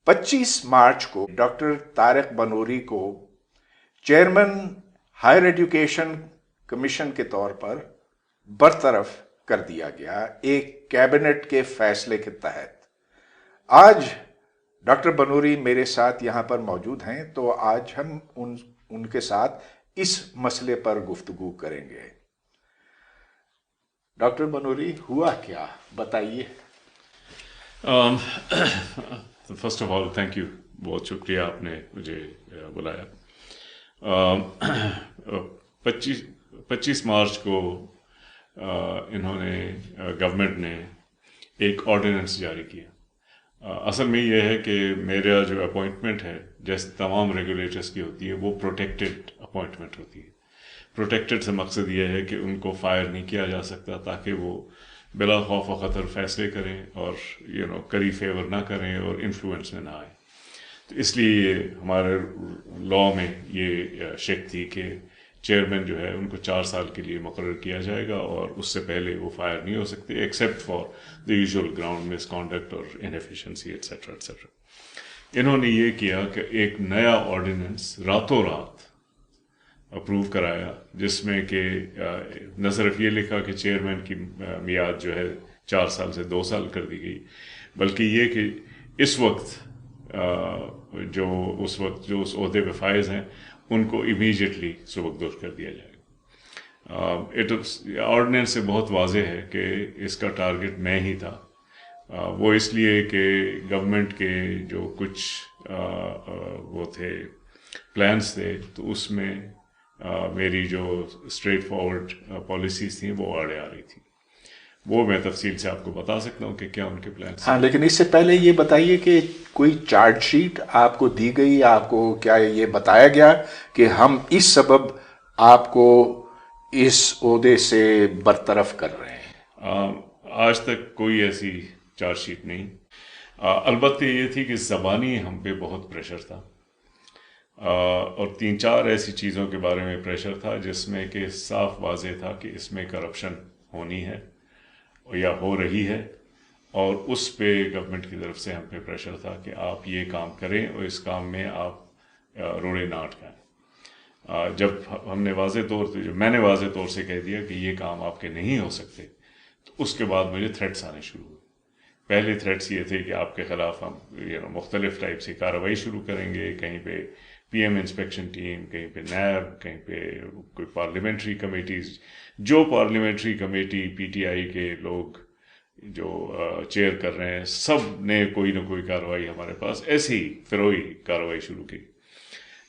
25 मार्च को डॉक्टर तारिक बनूरी को chairman higher education commission के तौर पर बरतरफ कर दिया गया एक कैबिनेट के फैसले के तहत। आज डॉक्टर बनूरी मेरे साथ यहाँ पर मौजूद हैं, तो आज हम उनके साथ इस मसले पर गुफ्तगू करेंगे। डॉक्टर बनूरी, हुआ क्या, बताइए। First of all thank you, बहुत शुक्रिया आपने मुझे बुलाया। 25 मार्च को इन्होंने गवर्नमेंट ने एक ऑर्डिनेंस जारी किया। असल में यह है कि मेरा जो अपॉइंटमेंट है, जैसे तमाम रेगुलेटर्स की होती है, वो प्रोटेक्टेड अपॉइंटमेंट होती है। प्रोटेक्टेड से मकसद ये है कि उनको फायर नहीं किया जा सकता, ताकि वो बिला खौफ व ख़तर फैसले करें और करी फेवर ना करें और इन्फ्लुएंस में ना आए। तो इसलिए हमारे लॉ में ये शिक थी कि चेयरमैन जो है उनको 4 साल के लिए मुकर्रर किया जाएगा और उससे पहले वो फायर नहीं हो सकते, except for the usual ground misconduct और इनएफिशिएंसी एट्सेट्रा एट्सेट्रा। इन्होंने ये किया कि एक नया ऑर्डिनेंस रातों रात अप्रूव कराया, जिसमें कि न सिर्फ ये लिखा कि चेयरमैन की मियाद जो है 4 साल से 2 साल कर दी गई, बल्कि ये कि इस वक्त जो उस ओहदे पे फाइज हैं उनको इमीडिएटली सुबकदोश कर दिया जाएगा। ऑर्डिनेंस से बहुत वाज़ेह है कि इसका टारगेट मैं ही था। वो इसलिए कि गवर्नमेंट के जो कुछ वो थे प्लान्स थे, तो उसमें मेरी जो स्ट्रेट फॉरवर्ड पॉलिसीज़ थी वो आड़े आ रही थी। वो मैं तफसील से आपको बता सकता हूँ कि क्या उनके प्लान। हाँ, लेकिन इससे पहले ये बताइए कि कोई चार्जशीट आपको दी गई, आपको क्या ये बताया गया कि हम इस सबब आपको इस ओहदे से बरतरफ कर रहे हैं? आज तक कोई ऐसी चार्जशीट नहीं। अलबत्ते ये थी कि ज़बानी हम पे बहुत प्रेशर था और 3-4 ऐसी चीज़ों के बारे में प्रेशर था जिसमें कि साफ वाज़ेह था कि इसमें करप्शन होनी है या हो रही है, और उस पे गवर्नमेंट की तरफ से हम पे प्रेशर था कि आप ये काम करें और इस काम में आप रोड़े ना अटकाएं। जब हमने मैंने वाज़े तौर से कह दिया कि ये काम आपके नहीं हो सकते, तो उसके बाद मुझे थ्रेट्स आने शुरू हुए। पहले थ्रेट्स ये थे कि आपके ख़िलाफ़ हम मुख्तलिफ़ टाइप से कार्रवाई शुरू करेंगे, कहीं पे पीएम इंस्पेक्शन टीम, कहीं पे नैब, कहीं पे कोई पार्लियामेंट्री कमेटीज़। जो पार्लियामेंट्री कमेटी पीटीआई के लोग जो चेयर कर रहे हैं, सब ने कोई ना कोई कार्रवाई हमारे पास ऐसी ही फिरोई कार्रवाई शुरू की।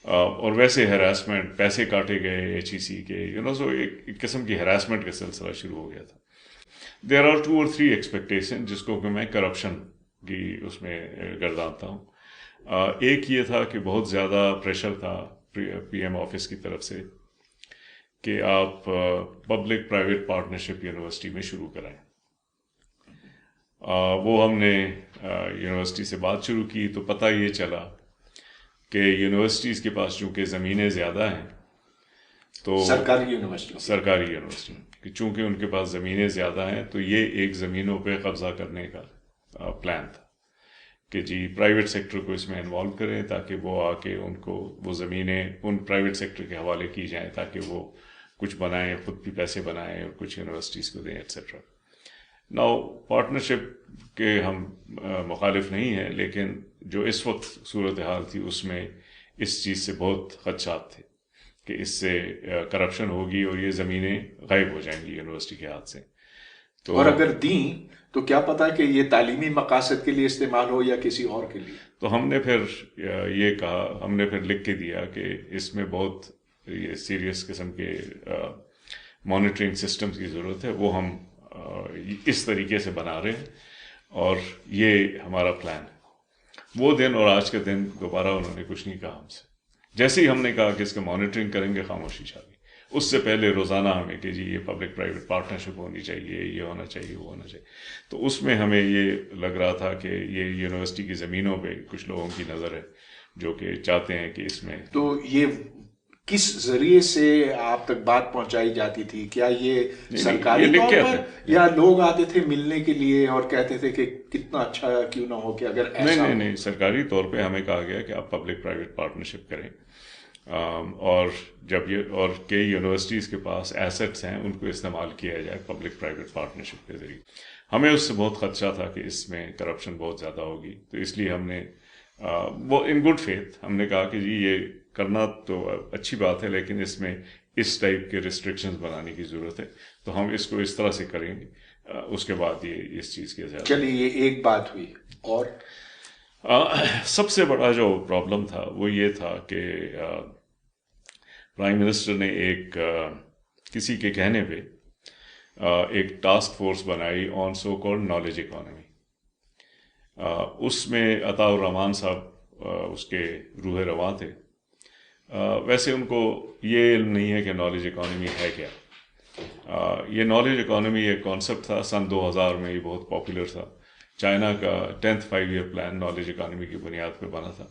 और वैसे हरासमेंट, पैसे काटे गए एचईसी के, सो एक किस्म की हरासमेंट का सिलसिला शुरू हो गया था। देयर आर 2 और 3 एक्सपेक्टेशन जिसको कि मैं करप्शन की उसमें गर्दानता हूँ। एक ये था कि बहुत ज़्यादा प्रेशर था पीएम ऑफिस की तरफ से कि आप पब्लिक प्राइवेट पार्टनरशिप यूनिवर्सिटी में शुरू कराएं। वो हमने यूनिवर्सिटी से बात शुरू की, तो पता ये चला कि यूनिवर्सिटीज़ के पास चूँकि ज़मीनें ज़्यादा हैं, तो सरकारी यूनिवर्सिटी कि चूँकि उनके पास ज़मीनें ज़्यादा हैं, तो ये एक ज़मीनों पे कब्ज़ा करने का प्लान था कि जी प्राइवेट सेक्टर को इसमें इन्वॉल्व करें, ताकि वो आके उनको वो ज़मीनें उन प्राइवेट सेक्टर के हवाले की जाएं, ताकि वो कुछ बनाएं, खुद भी पैसे बनाएं और कुछ यूनिवर्सिटीज़ को दें एट्सेट्रा। नाउ पार्टनरशिप के हम मुखालिफ नहीं हैं, लेकिन जो इस वक्त सूरत हाल थी उसमें इस चीज़ से बहुत खदशात थे कि इससे करप्शन होगी और ये ज़मीनें गायब हो जाएंगी यूनिवर्सिटी के हाथ से। तो और अगर दी तो क्या पता कि ये तालीमी मकासद के लिए इस्तेमाल हो या किसी और के लिए। तो हमने फिर लिख के दिया कि इसमें बहुत ये सीरियस किस्म के मॉनिटरिंग सिस्टम्स की ज़रूरत है, वो हम इस तरीके से बना रहे हैं और ये हमारा प्लान है। वो दिन और आज के दिन दोबारा उन्होंने कुछ नहीं कहा हमसे। जैसे ही हमने कहा कि इसका मॉनिटरिंग करेंगे, खामोशी छा गई। उससे पहले रोज़ाना हमें कि जी ये पब्लिक प्राइवेट पार्टनरशिप होनी चाहिए, ये होना चाहिए, वो होना चाहिए। तो उसमें हमें ये लग रहा था कि ये यूनिवर्सिटी की ज़मीनों पे कुछ लोगों की नज़र है जो कि चाहते हैं कि इसमें। तो ये کس ذریعے سے آپ تک بات پہنچائی جاتی تھی؟ کیا یہ سرکاری یہ لکھ طور کے پر آتے یا لوگ آتے تھے ملنے کے لیے اور کہتے تھے کہ کتنا اچھا کیوں نہ ہو کہ اگر ایسا ہو؟ نہیں، سرکاری طور پہ ہمیں کہا گیا کہ آپ پبلک پرائیویٹ پارٹنرشپ کریں، اور جب یہ اور کئی یونیورسٹیز کے پاس ایسٹس ہیں ان کو استعمال کیا جائے پبلک پرائیویٹ پارٹنرشپ کے ذریعے۔ ہمیں اس سے بہت خدشہ تھا کہ اس میں کرپشن بہت زیادہ ہوگی، تو اس لیے ہم نے وہ ان گڈ فیتھ ہم نے کہا کہ جی یہ کرنا تو اچھی بات ہے، لیکن اس میں اس ٹائپ کے ریسٹرکشنز بنانے کی ضرورت ہے، تو ہم اس کو اس طرح سے کریں گے۔ اس کے بعد یہ اس چیز کے زیادہ چلیے یہ ایک بات ہوئی، اور سب سے بڑا جو پرابلم تھا وہ یہ تھا کہ پرائم منسٹر نے کسی کے کہنے پہ ایک ٹاسک فورس بنائی آن سو کالڈ نالج اکانومی۔ اس میں عطاء الرحمان صاحب اس کے روح رواں تھے۔ ویسے ان کو یہ علم نہیں ہے کہ نالج اکانومی ہے کیا۔ یہ نالج اکانومی ایک کانسیپٹ تھا، سن 2000 میں یہ بہت پاپولر تھا۔ چائنا کا 10th 5-year plan knowledge economy کی بنیاد پہ بنا تھا۔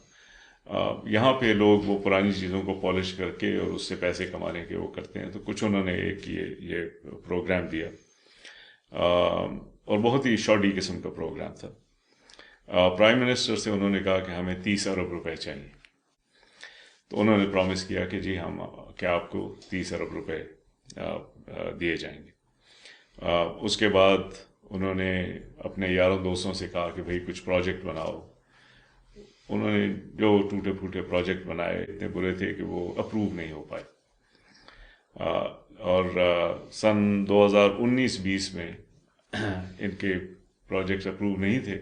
یہاں پہ لوگ وہ پرانی چیزوں کو پالش کر کے اور اس سے پیسے کمانے کے وہ کرتے ہیں، تو کچھ انہوں نے ایک یہ پروگرام دیا، اور بہت ہی شاڈی قسم کا پروگرام تھا۔ پرائم منسٹر سے انہوں نے کہا کہ ہمیں 30 ارب روپے چاہیے، تو انہوں نے پرومس کیا کہ جی ہم کیا آپ کو 30 ارب روپے دیے جائیں گے۔ اس کے بعد انہوں نے اپنے یاروں دوستوں سے کہا کہ بھئی کچھ پروجیکٹ بناؤ۔ انہوں نے جو ٹوٹے پھوٹے پروجیکٹ بنائے اتنے برے تھے کہ وہ اپروو نہیں ہو پائے، اور سن 2019-20 میں ان کے پروجیکٹس اپروو نہیں تھے۔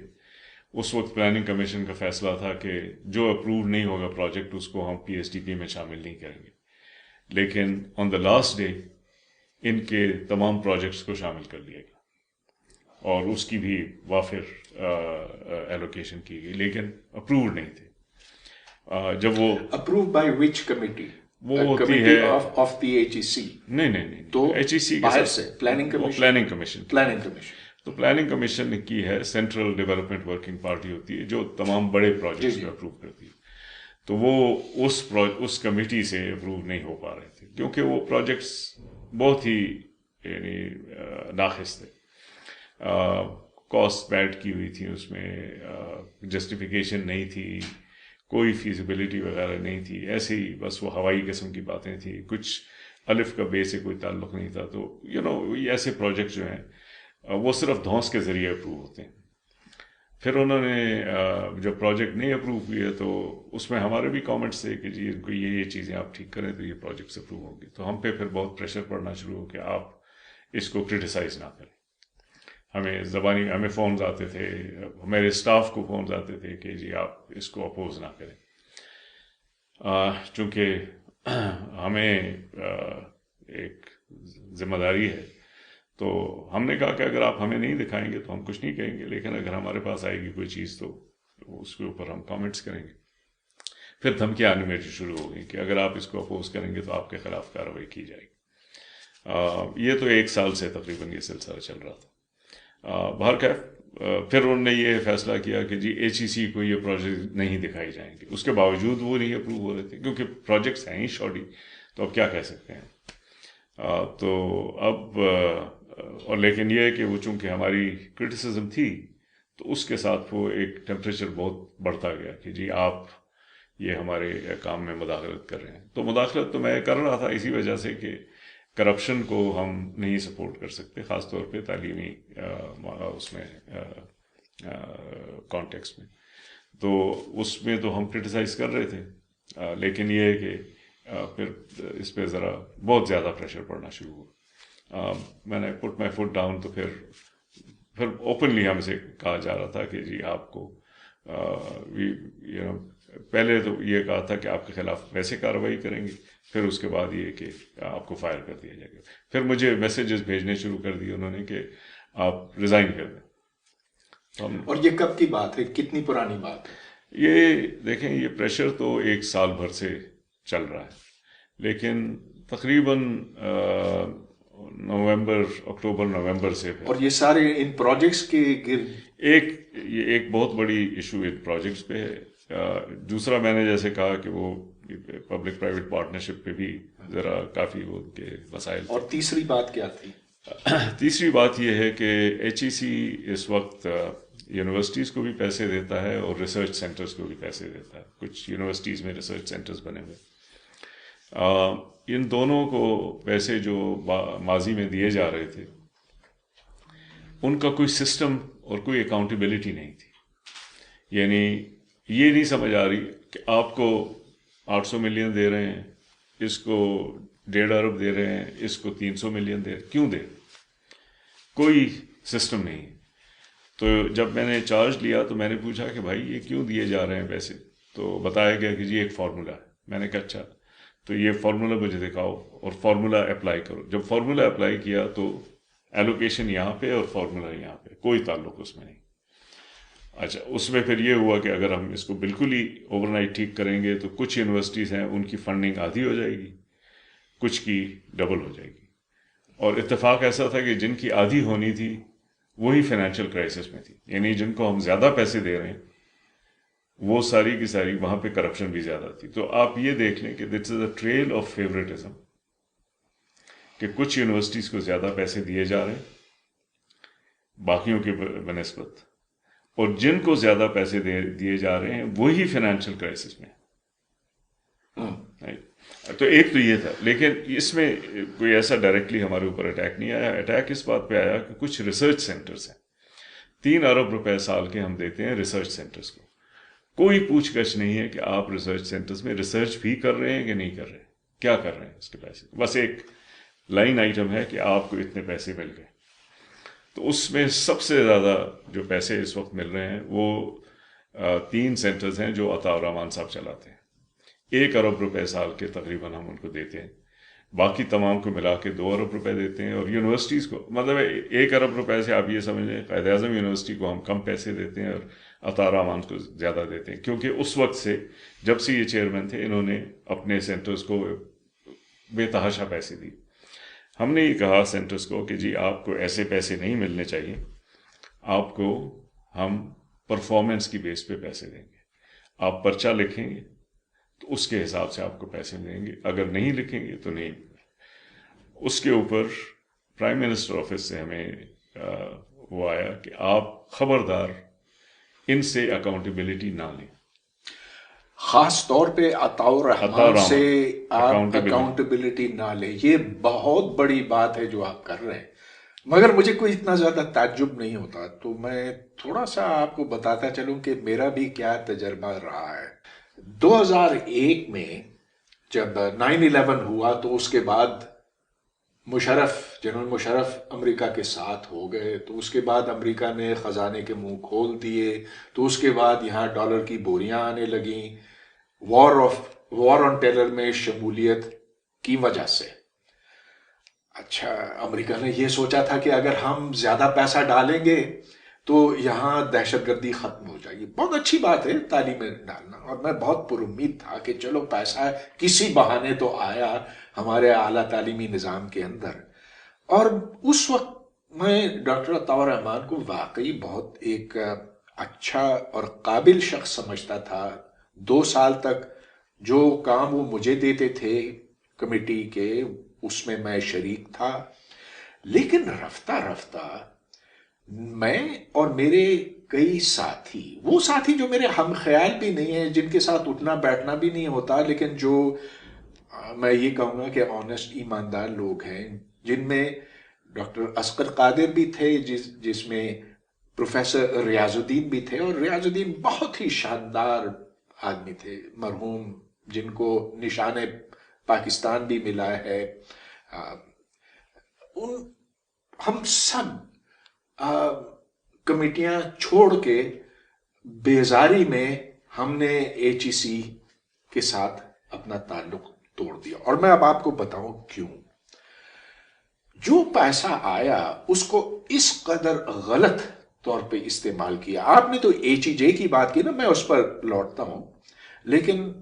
اس وقت پلاننگ کمیشن کا فیصلہ تھا کہ جو اپروو نہیں ہوگا پروجیکٹ اس کو ہم PSDP میں شامل نہیں کریں گے، لیکن آن دا لاسٹ ڈے ان کے تمام پروجیکٹس کو شامل کر لیا گیا اور اس کی بھی وافر ایلوکیشن کی گئی، لیکن اپرووڈ نہیں تھے۔ جب وہ اپروو بائی وچ کمیٹی؟ وہ ہوتی ہے آف دی HEC؟ نہیں، تو HEC باہر سے پلاننگ کمیشن تو پلاننگ کمیشن نے کی ہے، سینٹرل ڈیولپمنٹ ورکنگ پارٹی ہوتی ہے جو تمام بڑے پروجیکٹس کو اپروو کرتی ہے، تو وہ اس کمیٹی سے اپروو نہیں ہو پا رہے تھے کیونکہ وہ پروجیکٹس بہت ہی یعنی ناقص تھے، کاسٹ بیڈ کی ہوئی تھی، اس میں جسٹیفیکیشن نہیں تھی، کوئی فیزیبلٹی وغیرہ نہیں تھی، ایسے ہی بس وہ ہوائی قسم کی باتیں تھیں، کچھ الف کا بے سے کوئی تعلق نہیں تھا۔ تو یہ ایسے پروجیکٹ جو ہیں وہ صرف دھونس کے ذریعے اپروو ہوتے ہیں۔ پھر انہوں نے جب پروجیکٹ نہیں اپروو کیے تو اس میں ہمارے بھی کامنٹس تھے کہ جی ان کو یہ چیزیں آپ ٹھیک کریں تو یہ پروجیکٹس اپروو ہوں گے، تو ہم پہ پھر بہت پریشر پڑنا شروع ہو کہ آپ اس کو کرٹیسائز نہ کریں۔ ہمیں فونز آتے تھے، میرے اسٹاف کو فونز آتے تھے کہ جی آپ اس کو اپوز نہ کریں، چونکہ ہمیں ایک ذمہ داری ہے۔ تو ہم نے کہا کہ اگر آپ ہمیں نہیں دکھائیں گے تو ہم کچھ نہیں کہیں گے، لیکن اگر ہمارے پاس آئے گی کوئی چیز تو اس کے اوپر ہم کامنٹس کریں گے۔ پھر دھمکیاں آنی میری شروع ہو گئی کہ اگر آپ اس کو اپوز کریں گے تو آپ کے خلاف کارروائی کی جائے گی۔ یہ تو 1 سال سے تقریباً یہ سلسلہ چل رہا تھا۔ بہرکیف پھر انہوں نے یہ فیصلہ کیا کہ جی HEC کو یہ پروجیکٹ نہیں دکھائی جائیں گے، اس کے باوجود وہ نہیں اپروو ہو رہے تھے کیونکہ پروجیکٹس ہیں ہی شاڈی، تو اب کیا کہہ سکتے ہیں۔ تو اب اور لیکن یہ ہے کہ وہ چونکہ ہماری کرٹیسزم تھی تو اس کے ساتھ وہ ایک ٹیمپریچر بہت بڑھتا گیا کہ جی آپ یہ ہمارے کام میں مداخلت کر رہے ہیں۔ تو مداخلت تو میں کر رہا تھا اسی وجہ سے کہ کرپشن کو ہم نہیں سپورٹ کر سکتے، خاص طور پہ تعلیمی اس میں کانٹیکس میں، تو اس میں تو ہم کرٹیسائز کر رہے تھے، لیکن یہ ہے کہ پھر اس پہ ذرا بہت زیادہ پریشر پڑنا شروع ہوا۔ میں نے پٹ مائی فٹ ڈاؤن، تو پھر اوپنلی ہم سے کہا جا رہا تھا کہ جی آپ کو پہلے تو یہ کہا تھا کہ آپ کے خلاف ویسے کارروائی کریں گے، پھر اس کے بعد یہ کہ آپ کو فائر کر دیا جائے گا۔ پھر مجھے میسیجز بھیجنے شروع کر دیے انہوں نے کہ آپ ریزائن کر دیں۔ اور یہ کب کی بات ہے، کتنی پرانی بات ہے؟ یہ دیکھیں، یہ پریشر تو 1 سال بھر سے چل رہا ہے، لیکن تقریباً اکتوبر نومبر سے اور یہ سارے ان پروجیکٹس کے گرد ایک بہت بڑی ایشو ان پروجیکٹس پہ ہے۔ دوسرا میں نے جیسے کہا کہ وہ پبلک پرائیویٹ پارٹنرشپ پہ بھی ذرا کافی وہ ان کے مسائل. اور تیسری بات کیا تھی؟ تیسری بات یہ ہے کہ ایچ ای سی اس وقت یونیورسٹیز کو بھی پیسے دیتا ہے اور ریسرچ سینٹرز کو بھی پیسے دیتا ہے. کچھ یونیورسٹیز میں ریسرچ سینٹرز بنے ہوئے. ان دونوں کو پیسے جو ماضی میں دیے جا رہے تھے ان کا کوئی سسٹم اور کوئی اکاؤنٹیبلٹی نہیں تھی. یعنی یہ نہیں سمجھ آ رہی کہ آپ کو 800 ملین دے رہے ہیں, اس کو 1.5 ارب دے رہے ہیں, اس کو 300 ملین دے رہے ہیں, کیوں دے؟ کوئی سسٹم نہیں. تو جب میں نے چارج لیا تو میں نے پوچھا کہ بھائی یہ کیوں دیے جا رہے ہیں پیسے؟ تو بتایا گیا کہ جی ایک فارمولا ہے. میں نے کہا اچھا, تو یہ فارمولا مجھے دکھاؤ اور فارمولا اپلائی کرو. جب فارمولا اپلائی کیا تو ایلوکیشن یہاں پہ اور فارمولا یہاں پہ, کوئی تعلق اس میں نہیں. اچھا, اس میں پھر یہ ہوا کہ اگر ہم اس کو بالکل ہی اوور نائٹ ٹھیک کریں گے تو کچھ یونیورسٹیز ہیں ان کی فنڈنگ آدھی ہو جائے گی, کچھ کی ڈبل ہو جائے گی. اور اتفاق ایسا تھا کہ جن کی آدھی ہونی تھی وہی فائنینشیل کرائسس میں تھی. یعنی جن کو ہم زیادہ پیسے دے رہے ہیں وہ ساری کی ساری وہاں پہ کرپشن بھی زیادہ تھی. تو آپ یہ دیکھ لیں کہ دس از اے ٹریل آف فیوریٹزم, کہ کچھ یونیورسٹیز کو زیادہ پیسے دیے جا رہے ہیں باقیوں کے بنسبت, اور جن کو زیادہ پیسے دیے جا رہے ہیں وہی فائنینشیل کرائسس میں. تو ایک تو یہ تھا, لیکن اس میں کوئی ایسا ڈائریکٹلی ہمارے اوپر اٹیک نہیں آیا. اٹیک اس بات پہ آیا کہ کچھ ریسرچ سینٹرز ہیں, 3 ارب روپے سال کے ہم دیتے ہیں ریسرچ سینٹرز کو. کوئی پوچھ گچھ نہیں ہے کہ آپ ریسرچ سینٹرز میں ریسرچ بھی کر رہے ہیں کہ نہیں کر رہے ہیں, کیا کر رہے ہیں اس کے پیسے. بس ایک لائن آئٹم ہے کہ آپ کو اتنے پیسے مل گئے. تو اس میں سب سے زیادہ جو پیسے اس وقت مل رہے ہیں وہ 3 سینٹرز ہیں جو عطا الرحمان صاحب چلاتے ہیں. 1 ارب روپے سال کے تقریباً ہم ان کو دیتے ہیں, باقی تمام کو ملا کے 2 ارب روپے دیتے ہیں. اور یونیورسٹیز کو مطلب 1 ارب روپے سے آپ یہ سمجھ لیں قائد اعظم یونیورسٹی کو ہم کم پیسے دیتے ہیں اور عطا الرحمان کو زیادہ دیتے ہیں, کیونکہ اس وقت سے جب سے یہ چیئرمین تھے انہوں نے اپنے سینٹرز کو بے تحاشا پیسے دی. ہم نے یہ کہا سینٹرز کو کہ جی آپ کو ایسے پیسے نہیں ملنے چاہیے, آپ کو ہم پرفارمنس کی بیس پہ پیسے دیں گے. آپ پرچہ لکھیں گے تو اس کے حساب سے آپ کو پیسے ملیں گے, اگر نہیں لکھیں گے تو نہیں. اس کے اوپر پرائم منسٹر آفس سے ہمیں وہ آیا کہ آپ خبردار ان سے اکاؤنٹیبلٹی نہ لیں, خاص طور پہ عطا الرحمان سے آپ اکاؤنٹیبلٹی نہ لیں. یہ بہت بڑی بات ہے جو آپ کر رہے ہیں, مگر مجھے کوئی اتنا زیادہ تعجب نہیں ہوتا. تو میں تھوڑا سا آپ کو بتاتا چلوں کہ میرا بھی کیا تجربہ رہا ہے. 2001 میں جب 9/11 ہوا تو اس کے بعد جنرل مشرف امریکہ کے ساتھ ہو گئے, تو اس کے بعد امریکہ نے خزانے کے منہ کھول دیے. تو اس کے بعد یہاں ڈالر کی بوریاں آنے لگیں وار آن ٹیرر میں شمولیت کی وجہ سے. اچھا, امریکہ نے یہ سوچا تھا کہ اگر ہم زیادہ پیسہ ڈالیں گے تو یہاں دہشت گردی ختم ہو جائے گی. بہت اچھی بات ہے تعلیم ڈالنا, اور میں بہت پر امید تھا کہ چلو پیسہ کسی بہانے تو آیا ہمارے اعلیٰ تعلیمی نظام کے اندر. اور اس وقت میں ڈاکٹر عطا الرحمان کو واقعی بہت ایک اچھا اور قابل شخص سمجھتا تھا. 2 سال تک جو کام وہ مجھے دیتے تھے کمیٹی کے, اس میں میں شریک تھا. لیکن رفتہ رفتہ میں اور میرے کئی ساتھی, وہ ساتھی جو میرے ہم خیال بھی نہیں ہیں, جن کے ساتھ اٹھنا بیٹھنا بھی نہیں ہوتا, لیکن جو میں یہ کہوں گا کہ آنیسٹ ایماندار لوگ ہیں, جن میں ڈاکٹر اصغر قادر بھی تھے, جس میں پروفیسر ریاض الدین بھی تھے. اور ریاض الدین بہت ہی شاندار آدمی تھے مرحوم, جن کو نشان پاکستان بھی ملا ہے. ہم سب کمیٹیاں چھوڑ کے بیزاری میں ہم نے ایچ ای سی کے ساتھ اپنا تعلق توڑ دیا. اور میں اب آپ کو بتاؤں کیوں. جو پیسہ آیا اس کو اس قدر غلط طور پہ استعمال کیا. آپ نے تو ایچ ای جے کی بات کی نا, میں اس پر لوٹتا ہوں. لیکن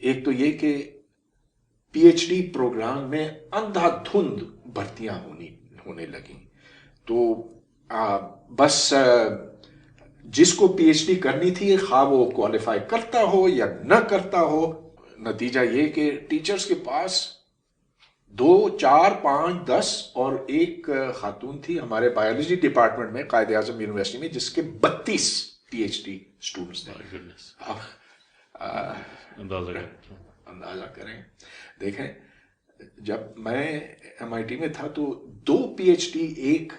ایک تو یہ کہ پی ایچ ڈی پروگرام میں اندھا دھند بھرتیاں ہونے لگیں. تو بس جس کو پی ایچ ڈی کرنی تھی, خواہ وہ کوالیفائی کرتا ہو یا نہ کرتا ہو, नतीजा ये कि टीचर्स के पास 2, 4, 5, 10 और एक खातून थी हमारे बायोलॉजी डिपार्टमेंट में कायद आजम यूनिवर्सिटी में, जिसके 32 PhD स्टूडेंट्स थे। अब अंदाजा करें, देखें जब मैं MIT में था तो 2 PhD एक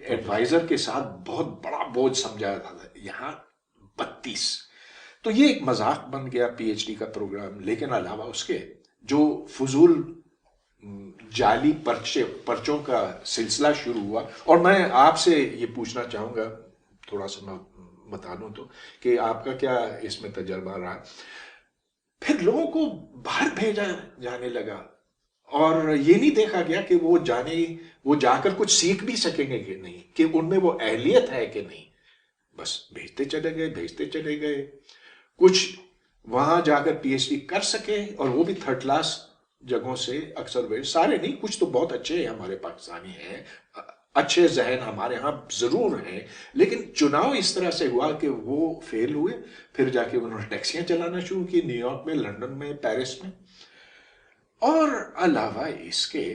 एडवाइजर के साथ बहुत बड़ा बोझ समझा था, यहाँ 32। तो ये एक मजाक बन गया PhD का प्रोग्राम। लेकिन अलावा उसके जो फजूल जाली पर्चों का सिलसिला शुरू हुआ, और मैं आपसे ये पूछना चाहूँगा, थोड़ा सा मैं बता दूँ तो, कि आपका क्या इसमें तजर्बा रहा। फिर लोगों को बाहर भेजा जाने लगा और ये नहीं देखा गया कि वो जाकर कुछ सीख भी सकेंगे कि नहीं, कि उनमें वो अहलियत है कि नहीं। बस भेजते चले गए। कुछ वहां जाकर PhD कर सके, और वो भी थर्ड क्लास जगहों से, अक्सर वे सारे नहीं, कुछ तो बहुत अच्छे हैं हमारे पाकिस्तानी हैं, अच्छे जहन हमारे यहाँ जरूर हैं। लेकिन चुनाव इस तरह से हुआ कि वो फेल हुए। फिर जाके उन्होंने टैक्सियां चलाना शुरू की न्यूयॉर्क में, लंदन में, पेरिस में। और अलावा इसके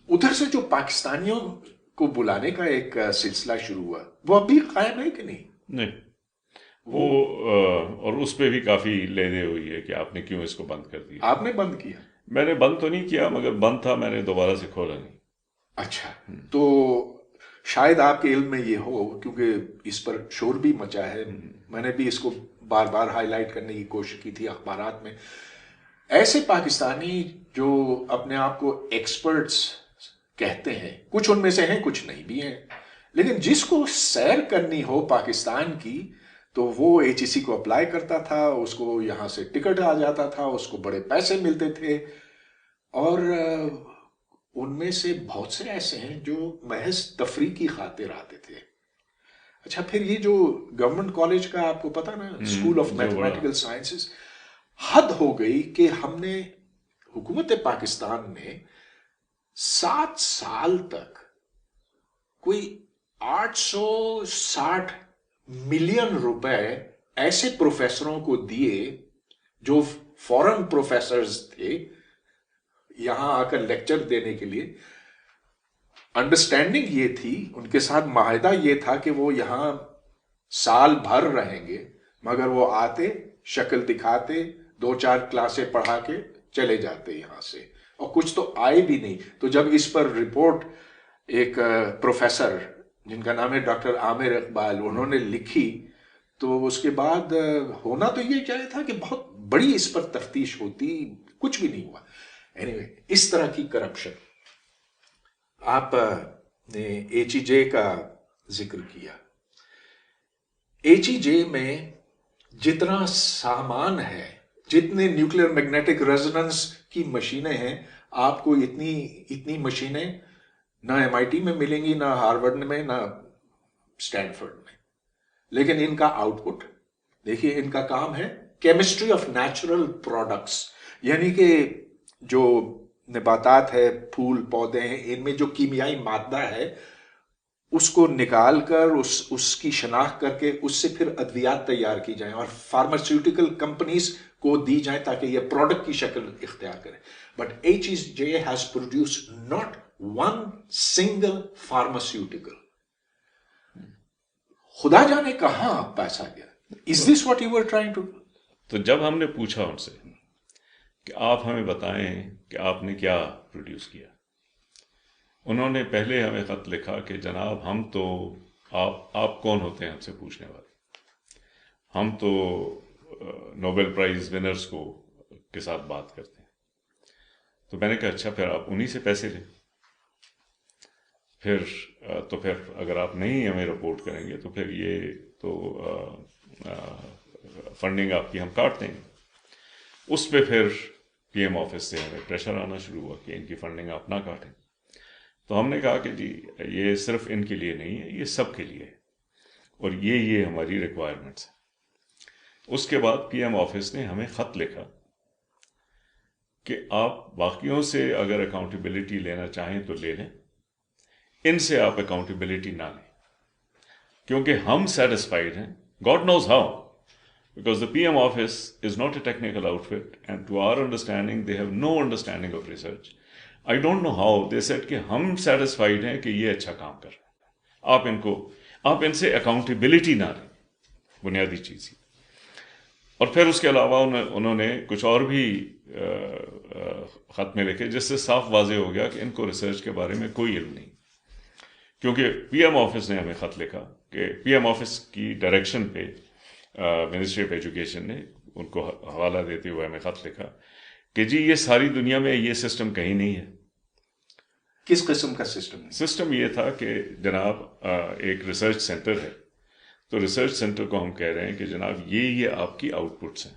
उधर से जो पाकिस्तानियों को बुलाने का एक सिलसिला शुरू हुआ, वो अभी कायम है कि नहीं? नहीं, वो और उस पे भी काफी लेदे हुई है कि आपने क्यों इसको बंद कर दिया। आपने बंद किया? मैंने बंद तो नहीं किया, मगर बंद था, मैंने दोबारा से खोला नहीं। अच्छा, तो शायद आपके इल्म में ये हो, क्योंकि इस पर शोर भी मचा है। मैंने भी इसको बार बार हाईलाइट करने की कोशिश की थी अखबारात में। ऐसे पाकिस्तानी जो अपने आप को एक्सपर्ट्स कहते हैं, कुछ उनमें से हैं, कुछ नहीं भी हैं, लेकिन जिसको सैर करनी हो पाकिस्तान की तो वो HEC को अप्लाई करता था, उसको यहाँ से टिकट आ जाता था, उसको बड़े पैसे मिलते थे। और उनमें से बहुत से ऐसे हैं जो महज तफरी की खातिर आते थे। अच्छा, फिर ये जो गवर्नमेंट कॉलेज का आपको पता ना, स्कूल ऑफ मैथमेटिकल साइंसेस, हद हो गई कि हमने, हुकूमत पाकिस्तान ने 7 साल तक कोई 860 मिलियन रुपए ऐसे प्रोफेसरों को दिए जो फॉरेन प्रोफेसर्स थे, यहां आकर लेक्चर देने के लिए। अंडरस्टैंडिंग ये थी, उनके साथ माहिदा ये था कि वो यहां साल भर रहेंगे, मगर वो आते, शक्ल दिखाते, 2-4 क्लासें पढ़ा के चले जाते यहां से, और कुछ तो आए भी नहीं। तो जब इस पर रिपोर्ट एक प्रोफेसर जिनका नाम है डॉक्टर आमिर इकबाल, उन्होंने लिखी, तो उसके बाद होना तो ये चाहिए था कि बहुत बड़ी इस पर तफ्तीश होती, कुछ भी नहीं हुआ। एनीवे, इस तरह की करप्शन। आपने HEJ का जिक्र किया। HEJ में जितना सामान है, जितने न्यूक्लियर मैग्नेटिक रेजोनेंस की मशीनें हैं, आपको इतनी मशीनें ना MIT में मिलेंगी, ना हार्वर्ड में, ना स्टैनफोर्ड में। लेकिन इनका आउटपुट देखिए, इनका काम है केमिस्ट्री ऑफ नेचुरल प्रोडक्ट्स, यानी कि जो नबातात है, फूल पौधे हैं, इनमें जो कीमियाई मादा है उसको निकाल कर उसकी शनाख्त करके उससे फिर अद्वियात तैयार की जाए और फार्मास्यूटिकल कंपनीज को दी जाए ताकि ये प्रोडक्ट की शक्ल इख्तियार करें। But HEJ has produced not one single pharmaceutical. खुदा जाने कहां पैसा गया। Is this what you were trying to? तो जब हमने पूछा उनसे कि आप हमें बताएं कि आपने क्या प्रोड्यूस किया, उन्होंने पहले हमें खत लिखा कि जनाब, हम तो आप कौन होते हैं हमसे पूछने वाले, हम तो नोबेल प्राइज विनर्स के साथ बात करते हैं। तो मैंने कहा अच्छा, फिर आप उन्हीं से पैसे लें। फिर अगर आप नहीं हमें रिपोर्ट करेंगे तो फिर ये तो फंडिंग आपकी हम काट देंगे। उस पे फिर PM ऑफिस से हमें प्रेशर आना शुरू हुआ कि इनकी फंडिंग आप ना काटें। तो हमने कहा कि जी, ये सिर्फ इनके लिए नहीं है, ये सब के लिए है, और ये हमारी रिक्वायरमेंट्स है। उसके बाद PM ऑफिस ने हमें ख़त लिखा कि आप बाकियों से अगर अकाउंटेबिलिटी लेना चाहें तो ले लें, इनसे आप अकाउंटेबिलिटी ना लें, क्योंकि हम सेटिस्फाइड हैं, God knows how, because the PM office is not a technical outfit, and to our understanding they have no understanding of research. I don't know how they said कि हम satisfied हैं कि ये अच्छा काम कर रहे हैं, आप इनसे accountability ना लें, बुनियादी चीज़ ही। और फिर उसके अलावा उन्होंने कुछ और भी ख़त में लिखे जिससे साफ वाज़े हो गया कि इनको रिसर्च के बारे में कोई इल्म नहीं, क्योंकि पीएम ऑफिस ने हमें ख़त लिखा कि पीएम ऑफिस की डायरेक्शन पे मिनिस्ट्री ऑफ एजुकेशन ने उनको हवाला देते हुए हमें ख़त लिखा कि जी ये सारी दुनिया में ये सिस्टम कहीं नहीं है। किस किस्म का सिस्टम? सिस्टम ये था कि जनाब एक रिसर्च सेंटर है, तो रिसर्च सेंटर को हम कह रहे हैं कि जनाब ये आपकी आउटपुट्स हैं,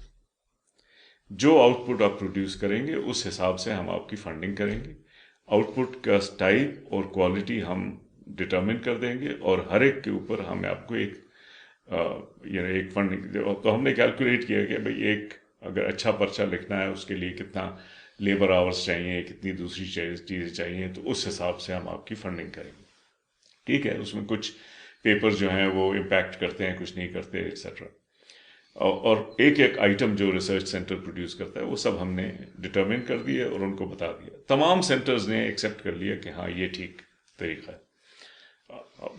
जो आउटपुट आप प्रोड्यूस करेंगे उस हिसाब से हम आपकी फंडिंग करेंगे, आउटपुट का टाइप और क्वालिटी हम डिटरमिन कर देंगे, और हर एक के ऊपर हमें आपको एक फंडिंग। तो हमने कैलकुलेट किया कि भाई एक अगर अच्छा पर्चा लिखना है उसके लिए कितना लेबर आवर्स चाहिए, कितनी दूसरी चीज़ें चाहिए, तो उस हिसाब से हम आपकी फंडिंग करेंगे। ठीक है, उसमें कुछ पेपर जो हैं वो इम्पैक्ट करते हैं, कुछ नहीं करते, एक्सेट्रा। और एक एक आइटम जो रिसर्च सेंटर प्रोड्यूस करता है वो सब हमने डिटरमिन कर दिया और उनको बता दिया। तमाम सेंटर्स ने एक्सेप्ट कर लिया कि हाँ ये ठीक तरीका है।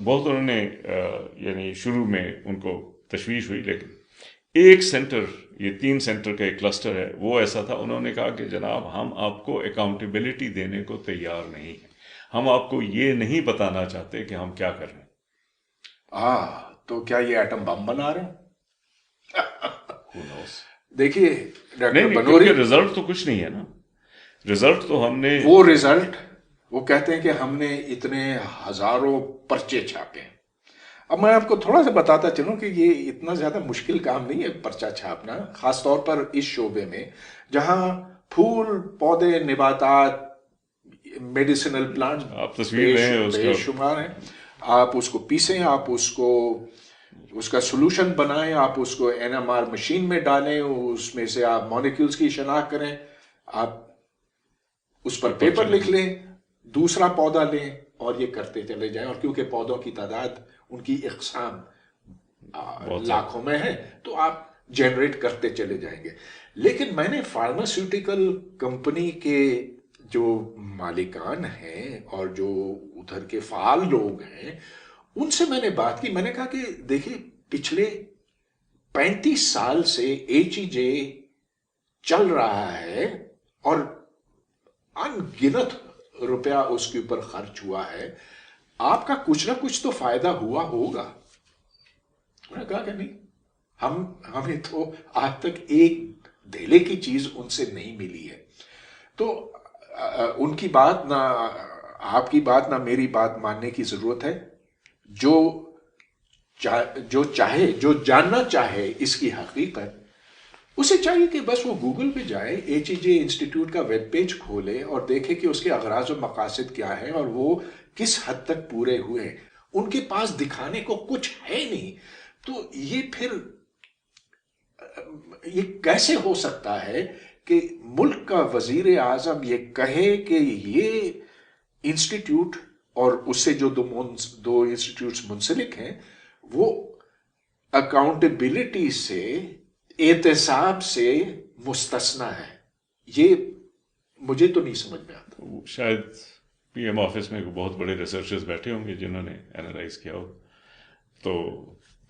बहुत उन्होंने यानी शुरू में उनको तशवीश हुई, लेकिन एक सेंटर, ये 3 सेंटर का एक क्लस्टर है, वो ऐसा था, उन्होंने कहा कि जनाब हम आपको अकाउंटेबिलिटी देने को तैयार नहीं हैं, हम आपको ये नहीं बताना चाहते कि हम क्या कर रहे हैं। तो क्या ये एटम बम बना रहे हैं? Who knows? देखिए नहीं, बनोरी, रिजल्ट तो कुछ नहीं है ना, रिजल्ट तो हमने वो रिजल्ट वो कहते हैं कि हमने इतने हजारों पर्चे छापे हैं। अब मैं आपको थोड़ा सा बताता चलूं कि ये इतना ज्यादा मुश्किल काम नहीं है पर्चा छापना, खास तौर पर इस शोबे में जहां फूल, पौधे, निबातात, मेडिसिनल प्लांट्स आप तस्वीर लें उसका बेशुमार हैं। आप उसको पीसें, आप उसका सोल्यूशन बनाएं, आप उसको एनएमआर मशीन में डालें, उसमें से आप मॉलिक्यूल्स की शनाख्त करें, आप उस पर पेपर लिख लें, दूसरा पौधा लें और ये करते चले जाएं। और क्योंकि पौधों की तादाद, उनकी इकसाम लाखों में है, तो आप जनरेट करते चले जाएंगे। लेकिन मैंने फार्मास्यूटिकल कंपनी के जो मालिकान हैं और जो उधर के फाल लोग हैं, उनसे मैंने बात की। मैंने कहा कि देखिए पिछले 35 साल से HEJ चल रहा है और अनगिनत रुपया उसके ऊपर खर्च हुआ है, आपका कुछ ना कुछ तो फायदा हुआ होगा। मैंने कहा कि नहीं, हमें तो आज तक एक धेले की चीज उनसे नहीं मिली है। तो उनकी बात ना, आपकी बात ना मेरी बात मानने की जरूरत है। जो जानना चाहे इसकी हकीकत, उसे चाहिए कि बस वो गूगल पे जाए, HEJ इंस्टीट्यूट का वेब पेज खोले और देखे कि उसके अगराज और मकासद क्या है और वो किस हद तक पूरे हुए हैं। उनके पास दिखाने को कुछ है नहीं, तो ये कैसे हो सकता है कि मुल्क का वजीर आजम ये कहे कि ये इंस्टीट्यूट और उससे जो दो इंस्टीट्यूट्स मुंसलिक हैं वो अकाउंटेबिलिटी से, एहतसाब से मुस्तस्ना है। ये मुझे तो नहीं समझ में आता। शायद पीएम ऑफिस में बहुत बड़े रिसर्चर्स बैठे होंगे जिन्होंने एनालाइज किया होगा।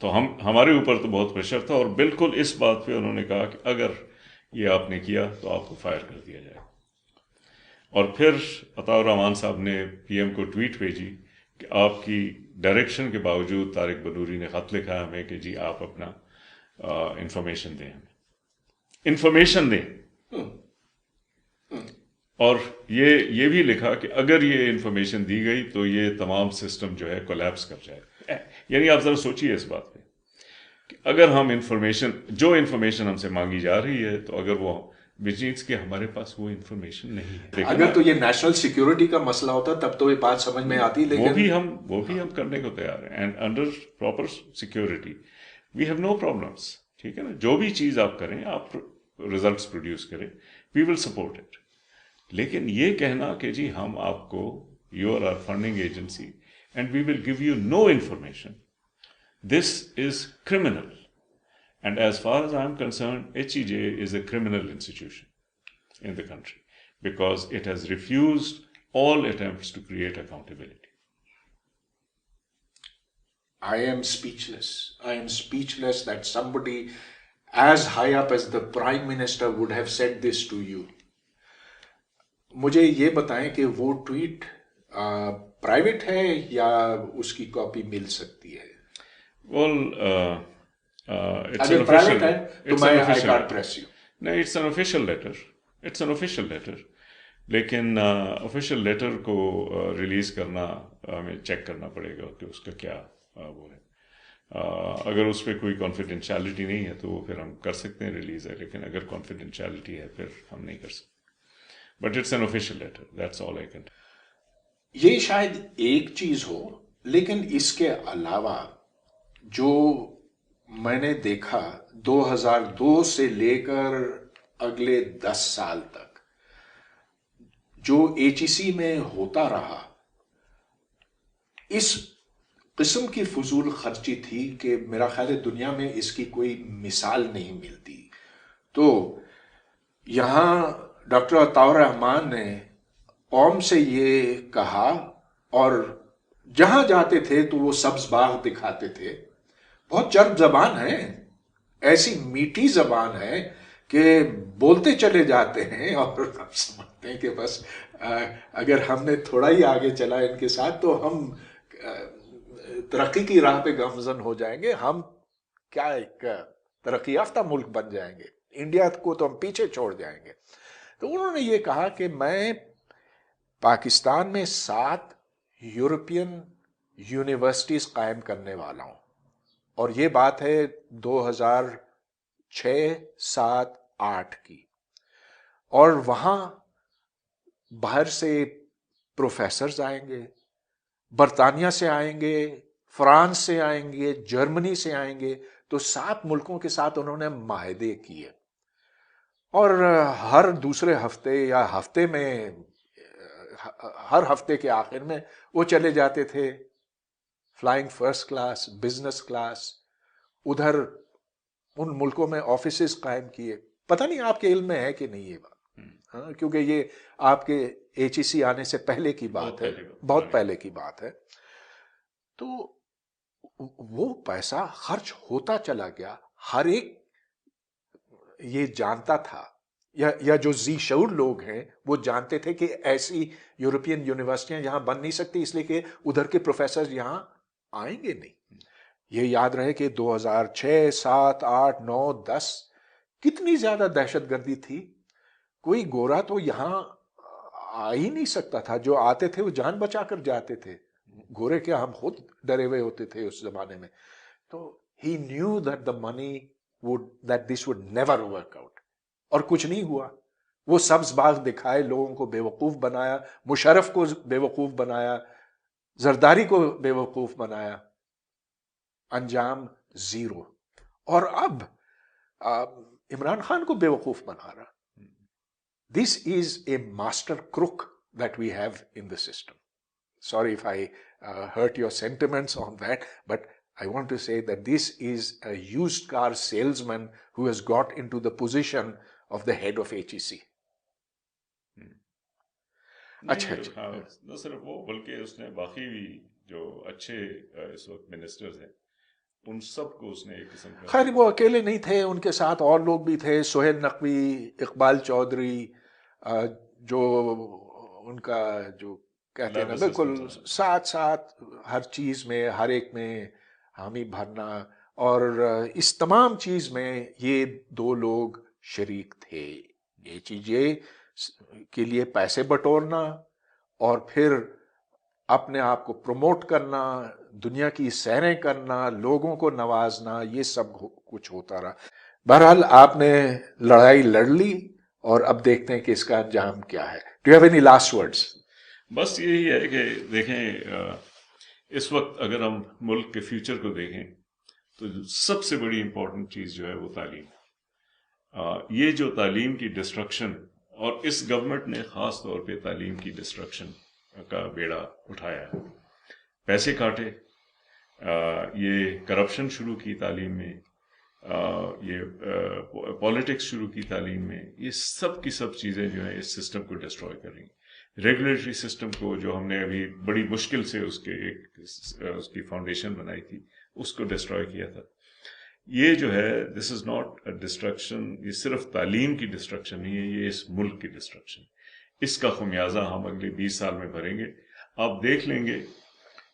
तो हमारे ऊपर तो बहुत प्रेशर था, और बिल्कुल इस बात पे उन्होंने कहा कि अगर ये आपने किया तो आपको फायर कर दिया जाए। और फिर अताउर रहमान साहब ने पीएम को ट्वीट भेजी कि आपकी डायरेक्शन के बावजूद तारिक बनूरी ने खत लिखा हमें कि जी आप अपना इंफॉर्मेशन दें, इंफॉर्मेशन दें। और ये भी लिखा कि अगर ये इंफॉर्मेशन दी गई तो ये तमाम सिस्टम जो है कोलैप्स कर जाएगा। यानी आप जरा सोचिए इस बात पे कि अगर हम जो इंफॉर्मेशन हमसे मांगी जा रही है, तो अगर वो बिजनेस के हमारे पास वो इंफॉर्मेशन नहीं है। अगर तो ये नेशनल सिक्योरिटी का मसला होता तब तो ये बात समझ में आती, लेकिन वो भी हम करने को तैयार हैं। And under proper security we have no problems. ठीक है ना, जो भी चीज आप करें, आप रिजल्ट्स प्रोड्यूस करें, वी विल सपोर्ट इट। लेकिन ये कहना कि जी हम आपको, you are our funding agency and we will give you no information, this is criminal. And as far as I'm concerned, HEJ is a criminal institution in the country because it has refused all attempts to create accountability. I am speechless. I am speechless that somebody as high up as the Prime Minister would have said this to you. मुझे ये बताएं कि वो tweet private है या उसकी copy मिल सकती है? Well, it's अगर an प्राइवेट official. है तो It's मैं an I official. Can't press you. No, it's an official letter. It's an official letter. लेकिन ऑफिशियल लेटर को रिलीज करना हमें चेक करना पड़ेगा कि उसका क्या वो है. अगर उस पर कोई कॉन्फिडेंशियलिटी नहीं है तो वो फिर हम कर सकते हैं रिलीज है, लेकिन अगर कॉन्फिडेंशियलिटी है फिर हम नहीं कर सकते. But it's an official letter, that's all I can. ये शायद एक चीज हो, लेकिन इसके अलावा जो मैंने देखा 2002 से लेकर अगले 10 साल तक जो एचईसी में होता रहा, इस किस्म की फजूल खर्ची थी कि मेरा ख्याल है दुनिया में इसकी कोई मिसाल नहीं मिलती. तो यहां डॉक्टर अताउर रहमान ने कौम से ये कहा और जहां जाते थे तो वो सब्ज बाग दिखाते थे. बहुत चर्ब जबान है, ऐसी मीठी जबान है कि बोलते चले जाते हैं और हम समझते हैं कि बस अगर हमने थोड़ा ही आगे चला इनके साथ तो हम तरक्की की राह पे गामजन हो जाएंगे. हम क्या एक तरक्की याफ्ता मुल्क बन जाएंगे, इंडिया को तो हम पीछे छोड़ जाएंगे. तो उन्होंने ये कहा कि मैं पाकिस्तान में 7 यूरोपियन यूनिवर्सिटीज कायम करने वाला हूं. और ये बात है 2006, 7, 8 की. और वहां बाहर से प्रोफेसर्स आएंगे, बरतानिया से आएंगे, फ्रांस से आएंगे, जर्मनी से आएंगे. तो 7 मुल्कों के साथ उन्होंने माहदे किए और हर दूसरे हफ्ते या हफ्ते में हर हफ्ते के आखिर में वो चले जाते थे flying first class, business class. उधर उन मुल्कों में ऑफिसेस कायम किए. पता नहीं आपके इल्म में है कि नहीं ये बात? हाँ, क्योंकि ये आपके एचईसी आने से पहले की बात है, बहुत पहले की बात है. तो वो पैसा खर्च होता चला गया. हर एक ये जानता था या जो जी शऊर लोग हैं वो जानते थे कि ऐसी यूरोपियन यूनिवर्सिटियां यहां बन नहीं सकती, इसलिए कि उधर के प्रोफेसर यहां आएंगे नहीं. ये याद रहे कि 2006, 7, 8, 9, 10 कितनी ज्यादा दहशतगर्दी थी. कोई गोरा तो यहां आ ही नहीं सकता था. जो आते थे वो जान बचा कर जाते थे. गोरे क्या, हम खुद डरे हुए होते थे उस जमाने में. तो he knew that the money that this would never work out. और कुछ नहीं हुआ. वो सब्ज बाग दिखाए, लोगों को बेवकूफ बनाया, मुशर्रफ को बेवकूफ बनाया, जरदारी को बेवकूफ बनाया. अंजाम जीरो. और अब इमरान खान को बेवकूफ बना रहा. This is a master crook that we have in the system. Sorry if I hurt your sentiments on that, but I want to say that this is a used car salesman who has got into the position of the head of HEC. अच्छा. हाँ, न सिर्फ वो बल्कि उसने बाकी भी जो अच्छे इस वक्त मिनिस्टर्स हैं उन सबको उसने एक किस्म का. खैर वो अकेले नहीं थे, उनके साथ और लोग भी थे. सोहेल नकवी, इकबाल चौधरी, जो उनका जो कहते हैं ना बिल्कुल साथ साथ हर चीज में, हर एक में हामी भरना. और इस तमाम चीज में ये 2 लोग शरीक थे. ये चीजें के लिए पैसे बटोरना और फिर अपने आप को प्रमोट करना, दुनिया की सैरें करना, लोगों को नवाजना, ये सब कुछ होता रहा. बहरहाल आपने लड़ाई लड़ ली और अब देखते हैं कि इसका अंजाम क्या है. Do you have any last words? बस यही है कि देखें, इस वक्त अगर हम मुल्क के फ्यूचर को देखें तो सबसे बड़ी इंपॉर्टेंट चीज़ जो है वो तालीम. ये जो तालीम की डिस्ट्रक्शन, और इस गवर्नमेंट ने ख़ास तौर पे तालीम की डिस्ट्रक्शन का बेड़ा उठाया है. पैसे काटे, ये करप्शन शुरू की तालीम में, یہ پالیٹکس شروع کی تعلیم میں، یہ سب کی سب چیزیں جو ہیں اس سسٹم کو ڈسٹروائے کر رہی ہیں۔ ریگولیٹری سسٹم کو جو ہم نے ابھی بڑی مشکل سے اس کی فاؤنڈیشن بنائی تھی، اس کو ڈسٹروائے کیا تھا۔ یہ جو ہے دس از ناٹ اے ڈسٹرکشن، یہ صرف تعلیم کی ڈسٹرکشن نہیں ہے، یہ اس ملک کی ڈسٹرکشن۔ اس کا خمیازہ ہم اگلے 20 سال میں بھریں گے۔ آپ دیکھ لیں گے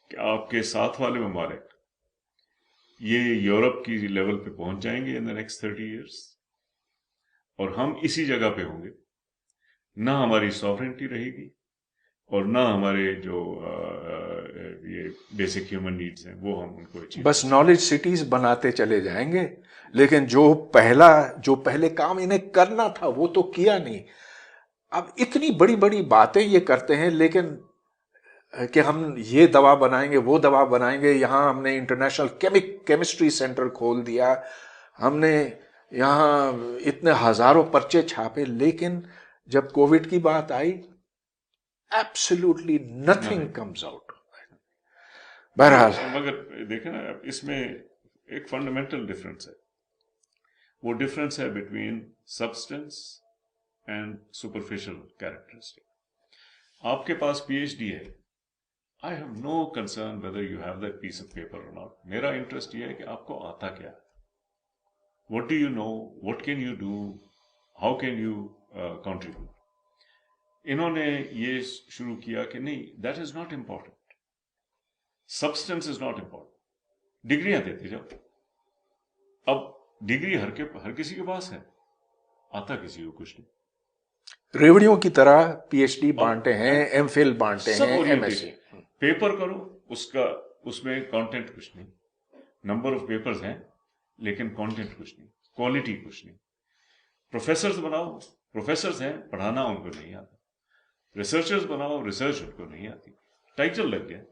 کہ آپ کے ساتھ والے ممالک یہ یورپ کی لیول پہ پہنچ جائیں گے ان دا نیکسٹ 30 ایئرس، اور ہم اسی جگہ پہ ہوں گے۔ نہ ہماری سوورنٹی رہے گی اور نہ ہمارے جو یہ بیسک ہیومن نیڈز ہیں وہ ہم ان کو اچیو، بس نالج سٹیز بناتے چلے جائیں گے، لیکن جو پہلے کام انہیں کرنا تھا وہ تو کیا نہیں۔ اب اتنی بڑی بڑی باتیں یہ کرتے ہیں، لیکن کہ ہم یہ دوا بنائیں گے، وہ دوا بنائیں گے، یہاں ہم نے انٹرنیشنل کیمسٹری سینٹر کھول دیا، ہم نے یہاں اتنے ہزاروں پرچے چھاپے، لیکن جب کووڈ کی بات آئی ایبسلیوٹلی نتھنگ کمز آؤٹ۔ بہرحال مگر دیکھیں نا اس میں ایک فنڈامنٹل ڈفرینس ہے، وہ ڈفرینس ہے between substance and superficial characteristic. آپ کے پاس پی ایچ ڈی ہے، I have no concern whether you have that piece of paper or not. میرا انٹرسٹ یہ ہے کہ آپ کو آتا کیا ہے، what do you know, what can you do, how can you contribute. انہوں نے یہ شروع کیا کہ نہیں، that is not important, substance is not important. ڈگریاں دیتے جاؤ، اب ڈگری ہر کسی کے پاس ہے، آتا کسی کو کچھ نہیں۔ ریوڑیوں کی طرح پی ایچ ڈی بانٹے ہیں، ایم فل بانٹے ہیں، ایم ایس سی۔ پیپر کرو، اس میں کانٹینٹ کچھ نہیں، نمبر آف پیپرز ہیں لیکن کانٹینٹ کچھ نہیں، کوالٹی کچھ نہیں۔ پروفیسرز بناؤ، پروفیسرز ہیں، پڑھانا ان کو نہیں آتا۔ ریسرچرز بناؤ، ریسرچ ان کو نہیں آتی، ٹائٹل لگ گیا۔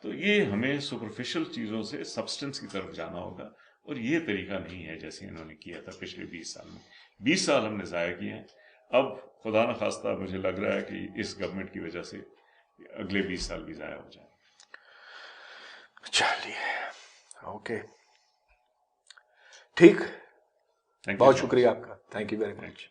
تو یہ ہمیں سپرفیشل چیزوں سے سبسٹنس کی طرف جانا ہوگا، اور یہ طریقہ نہیں ہے جیسے انہوں نے کیا تھا پچھلے 20 سال میں۔ 20 سال ہم نے ضائع کیے ہیں۔ اب خدا نخواستہ مجھے لگ رہا ہے کہ اس گورنمنٹ کی وجہ سے اگلے 20 سال بھی ضائع ہو جائیں۔ چلیے، اوکے، ٹھیک، بہت شکریہ آپ کا، تھینک یو ویری مچ۔